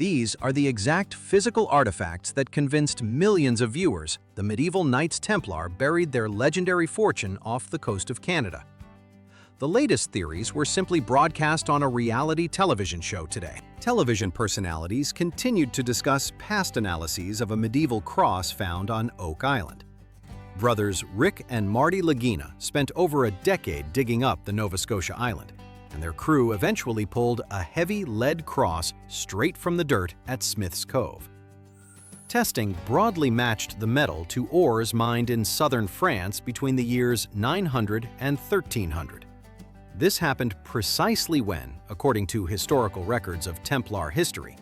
These are the exact physical artifacts that convinced millions of viewers the medieval Knights Templar buried their legendary fortune off the coast of Canada. The latest theories were simply broadcast on a reality television show today. Television personalities continued to discuss past analyses of a medieval cross found on Oak Island. Brothers Rick and Marty Lagina spent over a decade digging up the Nova Scotia island, and their crew eventually pulled a heavy lead cross straight from the dirt at Smith's Cove. Testing broadly matched the metal to ores mined in southern France between the years 900 and 1300. This happened precisely when, according to historical records of Templar history,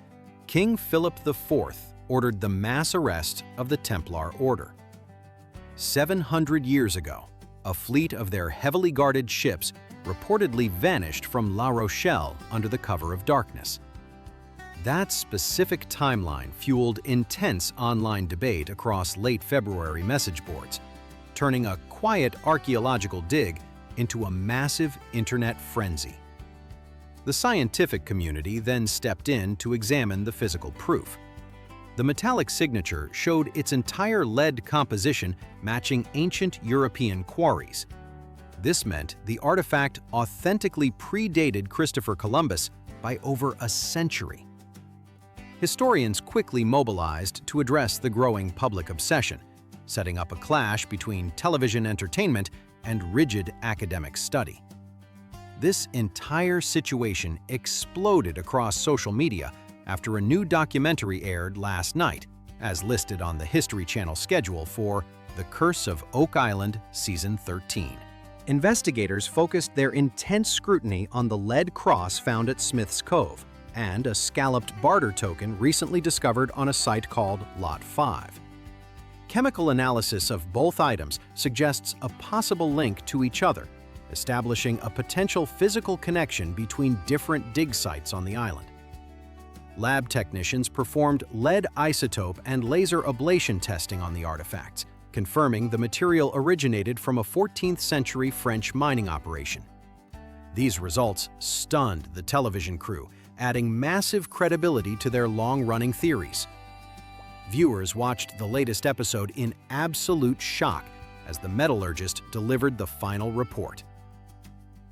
King Philip IV ordered the mass arrest of the Templar Order. 700 years ago, a fleet of their heavily guarded ships reportedly vanished from La Rochelle under the cover of darkness. That specific timeline fueled intense online debate across late February message boards, turning a quiet archaeological dig into a massive internet frenzy. The scientific community then stepped in to examine the physical proof. The metallic signature showed its entire lead composition matching ancient European quarries. This meant the artifact authentically predated Christopher Columbus by over a century. Historians quickly mobilized to address the growing public obsession, setting up a clash between television entertainment and rigid academic study. This entire situation exploded across social media after a new documentary aired last night, as listed on the History Channel schedule for The Curse of Oak Island Season 13. Investigators focused their intense scrutiny on the lead cross found at Smith's Cove and a scalloped barter token recently discovered on a site called Lot 5. Chemical analysis of both items suggests a possible link to each other, establishing a potential physical connection between different dig sites on the island. Lab technicians performed lead isotope and laser ablation testing on the artifacts, confirming the material originated from a 14th-century French mining operation. These results stunned the television crew, adding massive credibility to their long-running theories. Viewers watched the latest episode in absolute shock as the metallurgist delivered the final report.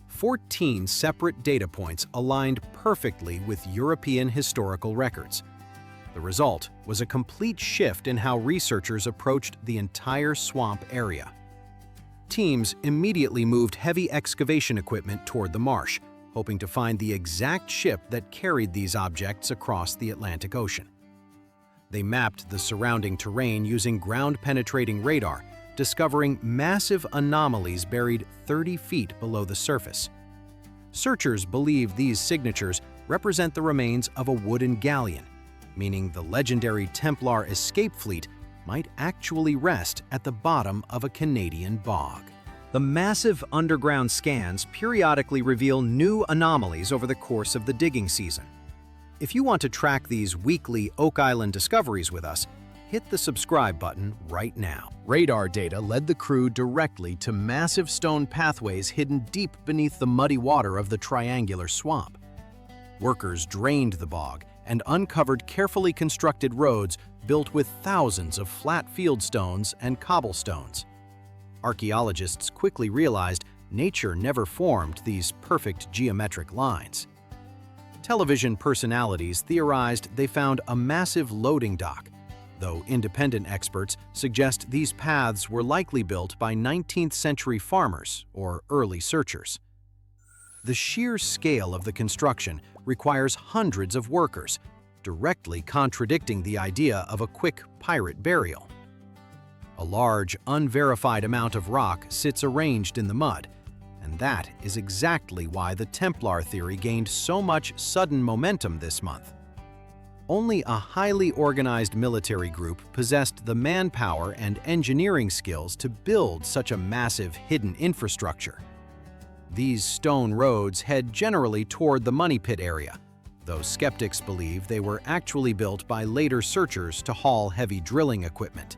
14 separate data points aligned perfectly with European historical records. The result was a complete shift in how researchers approached the entire swamp area. Teams immediately moved heavy excavation equipment toward the marsh, hoping to find the exact ship that carried these objects across the Atlantic Ocean. They mapped the surrounding terrain using ground-penetrating radar, discovering massive anomalies buried 30 feet below the surface. Searchers believe these signatures represent the remains of a wooden galleon, meaning the legendary Templar escape fleet might actually rest at the bottom of a Canadian bog. The massive underground scans periodically reveal new anomalies over the course of the digging season. If you want to track these weekly Oak Island discoveries with us, hit the subscribe button right now. Radar data led the crew directly to massive stone pathways hidden deep beneath the muddy water of the triangular swamp. Workers drained the bog and uncovered carefully constructed roads built with thousands of flat fieldstones and cobblestones. Archaeologists quickly realized nature never formed these perfect geometric lines. Television personalities theorized they found a massive loading dock, though independent experts suggest these paths were likely built by 19th-century farmers or early searchers. The sheer scale of the construction requires hundreds of workers, directly contradicting the idea of a quick pirate burial. A large, unverified amount of rock sits arranged in the mud, and that is exactly why the Templar theory gained so much sudden momentum this month. Only a highly organized military group possessed the manpower and engineering skills to build such a massive hidden infrastructure. These stone roads head generally toward the Money Pit area, though skeptics believe they were actually built by later searchers to haul heavy drilling equipment.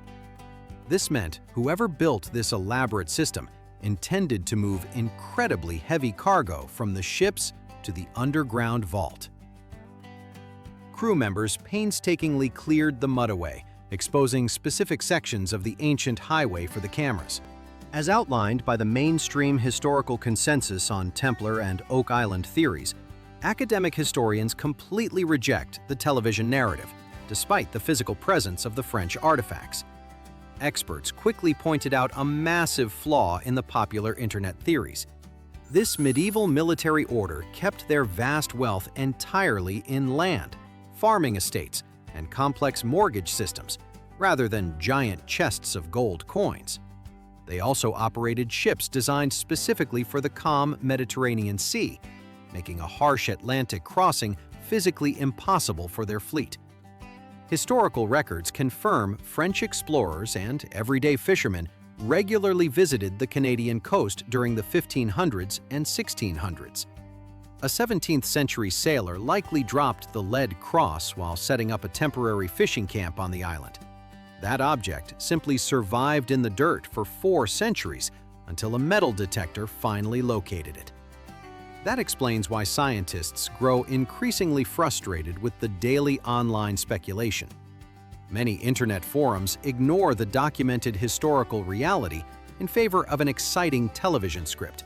This meant whoever built this elaborate system intended to move incredibly heavy cargo from the ships to the underground vault. crew members painstakingly cleared the mud away, exposing specific sections of the ancient highway for the cameras. As outlined by the mainstream historical consensus on Templar and Oak Island theories, academic historians completely reject the television narrative, despite the physical presence of the French artifacts. Experts quickly pointed out a massive flaw in the popular internet theories. This medieval military order kept their vast wealth entirely in land, farming estates, and complex mortgage systems, rather than giant chests of gold coins. They also operated ships designed specifically for the calm Mediterranean Sea, making a harsh Atlantic crossing physically impossible for their fleet. Historical records confirm French explorers and everyday fishermen regularly visited the Canadian coast during the 1500s and 1600s. A 17th-century sailor likely dropped the lead cross while setting up a temporary fishing camp on the island. That object simply survived in the dirt for 4 centuries until a metal detector finally located it. That explains why scientists grow increasingly frustrated with the daily online speculation. Many internet forums ignore the documented historical reality in favor of an exciting television script.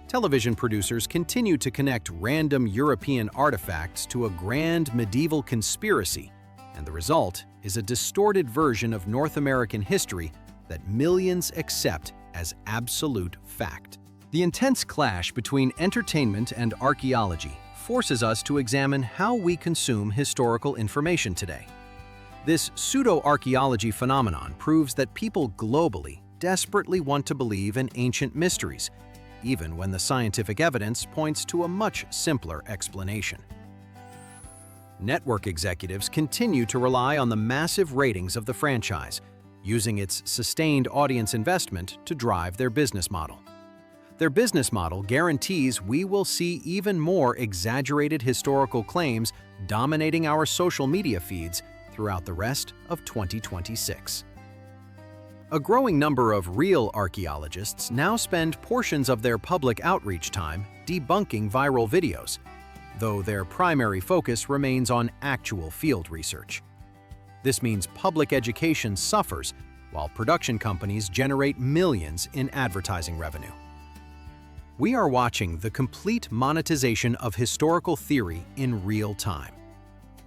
Television producers continue to connect random European artifacts to a grand medieval conspiracy, and the result is a distorted version of North American history that millions accept as absolute fact. The intense clash between entertainment and archaeology forces us to examine how we consume historical information today. This pseudoarchaeology phenomenon proves that people globally desperately want to believe in ancient mysteries, even when the scientific evidence points to a much simpler explanation. Network executives continue to rely on the massive ratings of the franchise, using its sustained audience investment to drive their business model. Their business model guarantees we will see even more exaggerated historical claims dominating our social media feeds throughout the rest of 2026. A growing number of real archaeologists now spend portions of their public outreach time debunking viral videos, though their primary focus remains on actual field research. This means public education suffers while production companies generate millions in advertising revenue. We are watching the complete monetization of historical theory in real time.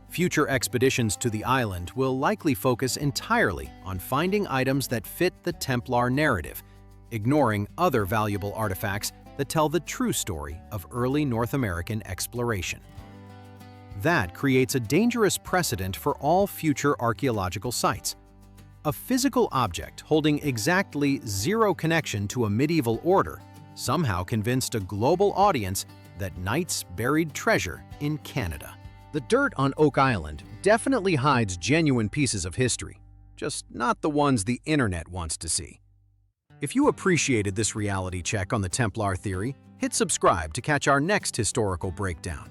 Future expeditions to the island will likely focus entirely on finding items that fit the Templar narrative, ignoring other valuable artifacts that tell the true story of early North American exploration. That creates a dangerous precedent for all future archaeological sites. A physical object holding exactly zero connection to a medieval order somehow convinced a global audience that knights buried treasure in Canada. The dirt on Oak Island definitely hides genuine pieces of history, just not the ones the internet wants to see. If you appreciated this reality check on the Templar theory, hit subscribe to catch our next historical breakdown.